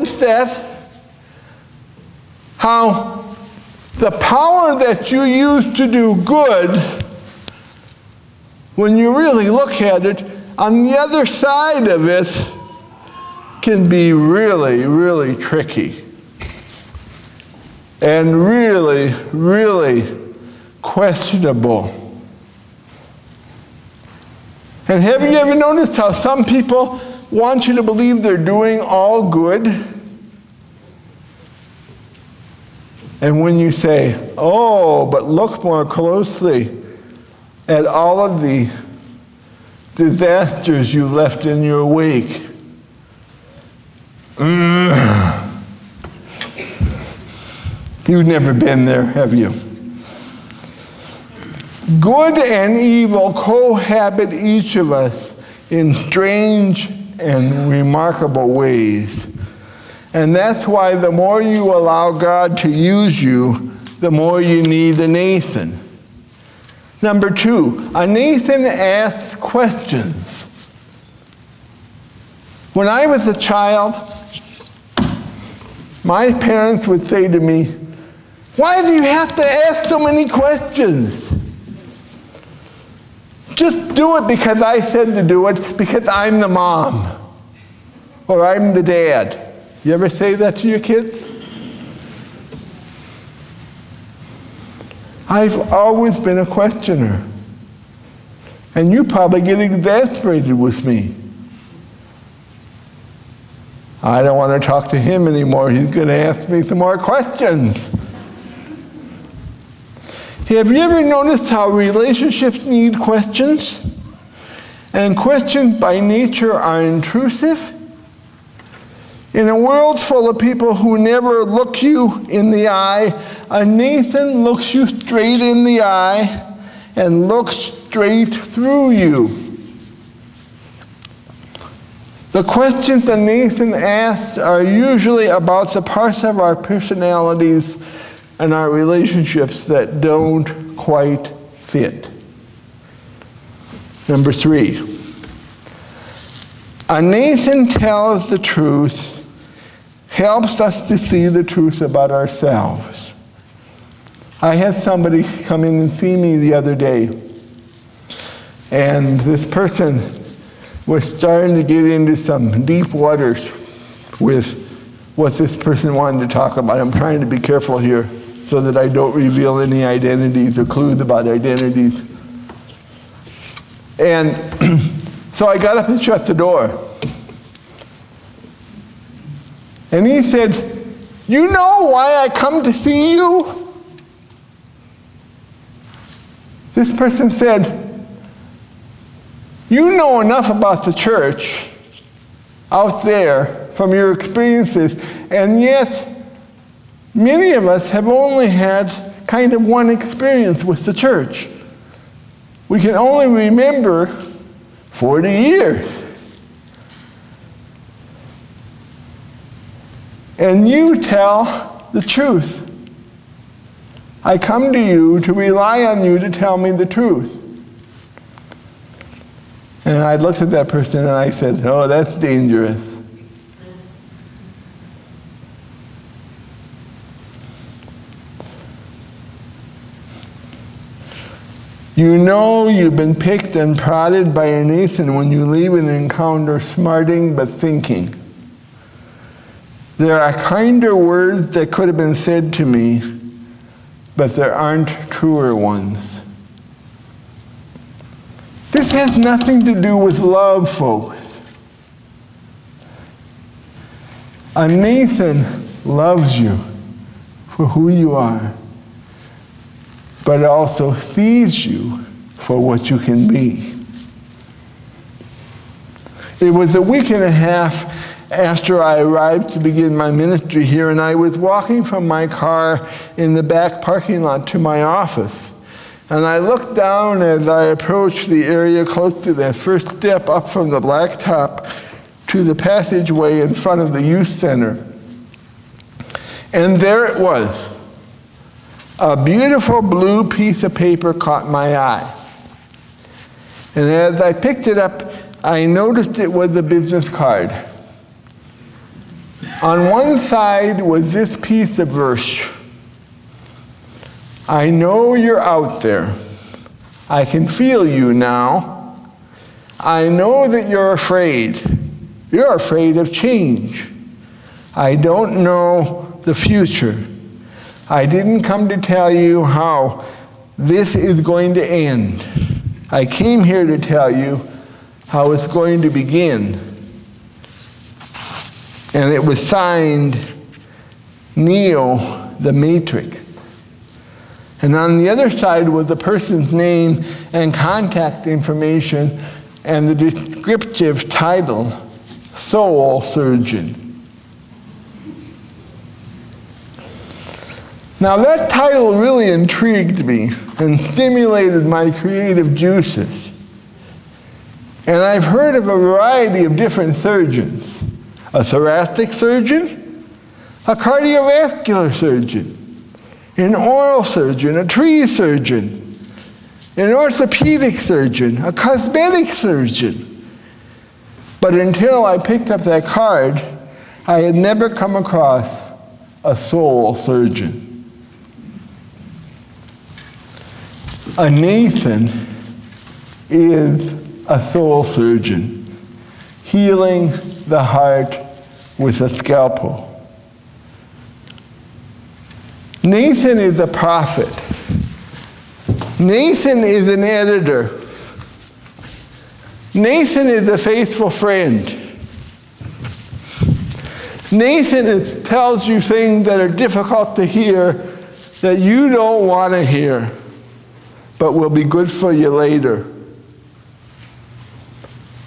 noticed that? How the power that you use to do good, when you really look at it, on the other side of it can be really, really tricky. And really, really questionable. And have you ever noticed how some people want you to believe they're doing all good? And when you say, oh, but look more closely at all of the disasters you left in your wake. You've never been there, have you? Good and evil cohabit each of us in strange and remarkable ways. And that's why the more you allow God to use you, the more you need a Nathan. Number 2, a Nathan asks questions. When I was a child, my parents would say to me, "Why do you have to ask so many questions? Just do it because I said to do it, because I'm the mom, or I'm the dad." You ever say that to your kids? I've always been a questioner. And you probably get exasperated with me. I don't want to talk to him anymore. He's going to ask me some more questions. Have you ever noticed how relationships need questions? And questions by nature are intrusive? In a world full of people who never look you in the eye, a Nathan looks you straight in the eye and looks straight through you. The questions that Nathan asks are usually about the parts of our personalities and our relationships that don't quite fit. Number 3, a Nathan tells the truth, helps us to see the truth about ourselves. I had somebody come in and see me the other day, and this person was starting to get into some deep waters with what this person wanted to talk about. I'm trying to be careful here so that I don't reveal any identities or clues about identities. And so I got up and shut the door. And he said, "You know why I come to see you?" This person said, "You know enough about the church out there from your experiences, and yet many of us have only had kind of one experience with the church. We can only remember 40 years. And you tell the truth. I come to you to rely on you to tell me the truth." And I looked at that person and I said, "Oh, that's dangerous." You know you've been picked and prodded by a Nathan when you leave an encounter smarting but thinking. There are kinder words that could have been said to me, but there aren't truer ones. This has nothing to do with love, folks. A Nathan loves you for who you are, but also sees you for what you can be. It was a week and a half after I arrived to begin my ministry here, and I was walking from my car in the back parking lot to my office. And I looked down as I approached the area close to the first step up from the blacktop to the passageway in front of the youth center. And there it was. A beautiful blue piece of paper caught my eye. And as I picked it up, I noticed it was a business card. On one side was this piece of verse. I know you're out there. I can feel you now. I know that you're afraid. You're afraid of change. I don't know the future. I didn't come to tell you how this is going to end. I came here to tell you how it's going to begin. And it was signed Neo, the Matrix. And on the other side was the person's name and contact information and the descriptive title, Soul Surgeon. Now that title really intrigued me and stimulated my creative juices. And I've heard of a variety of different surgeons. A thoracic surgeon, a cardiovascular surgeon, an oral surgeon, a tree surgeon, an orthopedic surgeon, a cosmetic surgeon. But until I picked up that card, I had never come across a soul surgeon. A Nathan is a soul surgeon, healing the heart with a scalpel. Nathan is a prophet. Nathan is an editor. Nathan is a faithful friend. Nathan tells you things that are difficult to hear, that you don't want to hear, but will be good for you later.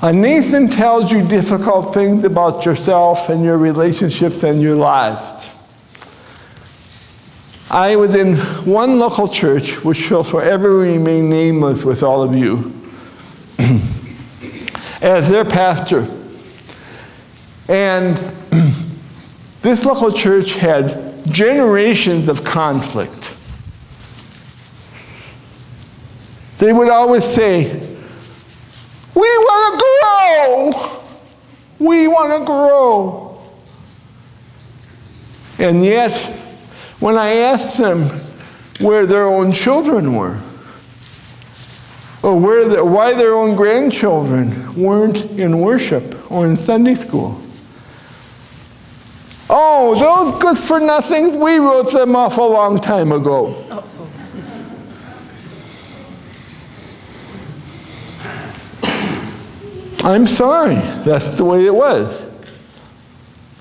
Nathan tells you difficult things about yourself and your relationships and your lives. I was in one local church, which shall forever remain nameless with all of you, as their pastor. And this local church had generations of conflict. They would always say, we want to grow. We want to grow. And yet, when I asked them where their own children were, or why their own grandchildren weren't in worship or in Sunday school, oh, those good-for-nothings, we wrote them off a long time ago. I'm sorry, that's the way it was.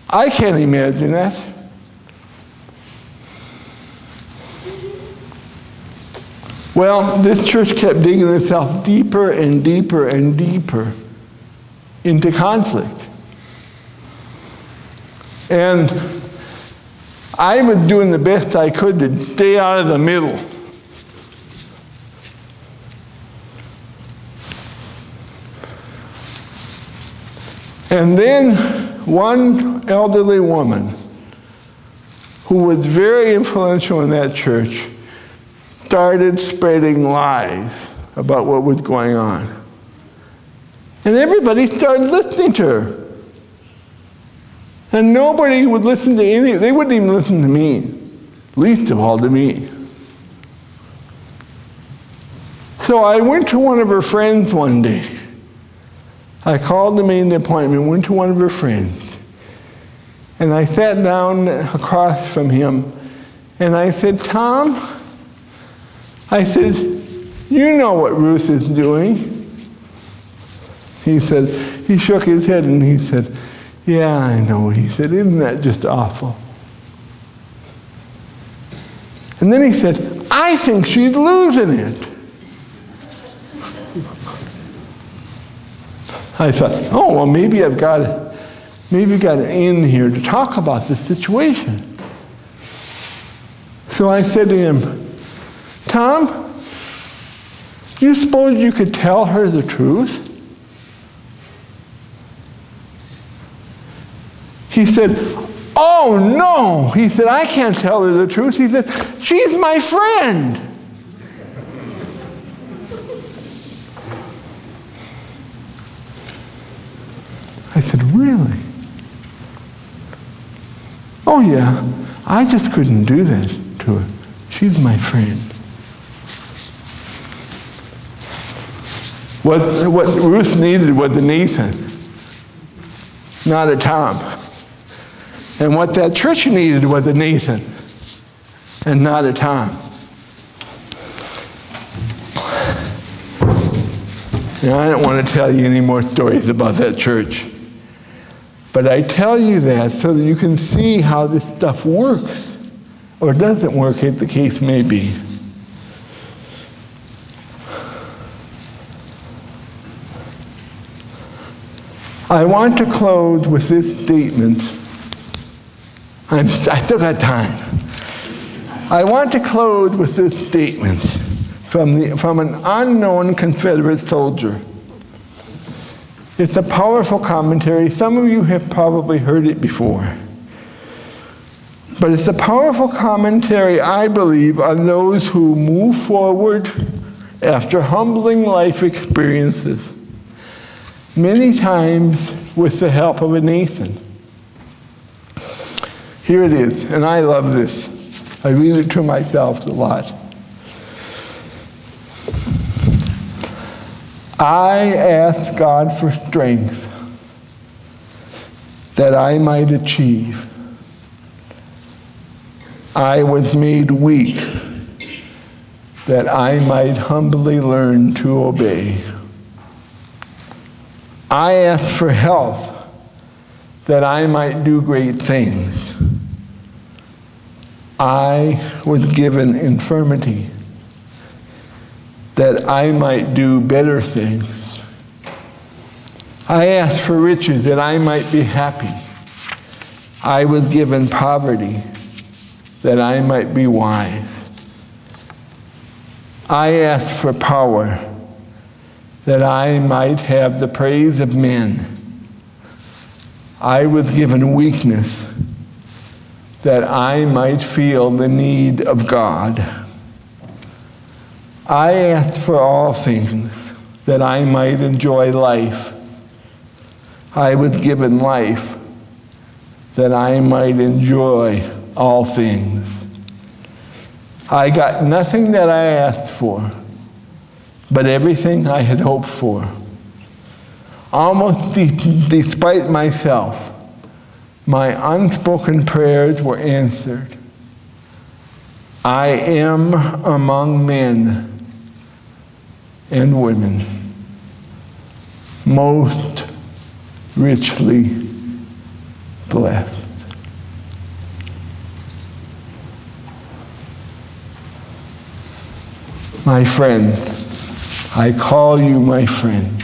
I can't imagine that. Well, this church kept digging itself deeper and deeper and deeper into conflict. And I was doing the best I could to stay out of the middle. And then one elderly woman who was very influential in that church started spreading lies about what was going on. And everybody started listening to her. And nobody would listen to any, they wouldn't even listen to me, least of all to me. So I went to one of her friends one day. I called to make an appointment, went to one of her friends, and I sat down across from him, and I said, Tom, I said, you know what Ruth is doing. He said, he shook his head and he said, yeah, I know. He said, isn't that just awful? And then he said, I think she's losing it. I thought, oh, well, maybe I've got an in here to talk about this situation. So I said to him, Tom, do you suppose you could tell her the truth? He said, oh, no. He said, I can't tell her the truth. He said, she's my friend. I said, really? Oh yeah, I just couldn't do that to her. She's my friend. What Ruth needed was a Nathan, not a Tom. And what that church needed was a Nathan, and not a Tom. I don't want to tell you any more stories about that church. But I tell you that so that you can see how this stuff works, or doesn't work, as the case may be. I want to close with this statement. I still got time. I want to close with this statement from an unknown Confederate soldier. It's a powerful commentary. Some of you have probably heard it before. But it's a powerful commentary, I believe, on those who move forward after humbling life experiences, many times with the help of a Nathan. Here it is, and I love this. I read it to myself a lot. I ask God for strength that I might achieve. I was made weak that I might humbly learn to obey. I ask for health that I might do great things. I was given infirmity that I might do better things. I asked for riches that I might be happy. I was given poverty that I might be wise. I asked for power that I might have the praise of men. I was given weakness that I might feel the need of God. I asked for all things that I might enjoy life. I was given life that I might enjoy all things. I got nothing that I asked for, but everything I had hoped for. Almost despite myself, my unspoken prayers were answered. I am among men and women most richly blessed. My friends, I call you my friends.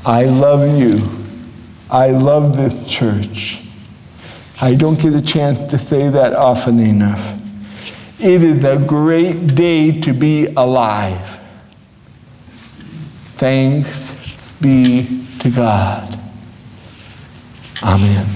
I love you. I love this church. I don't get a chance to say that often enough. It is a great day to be alive. Thanks be to God. Amen.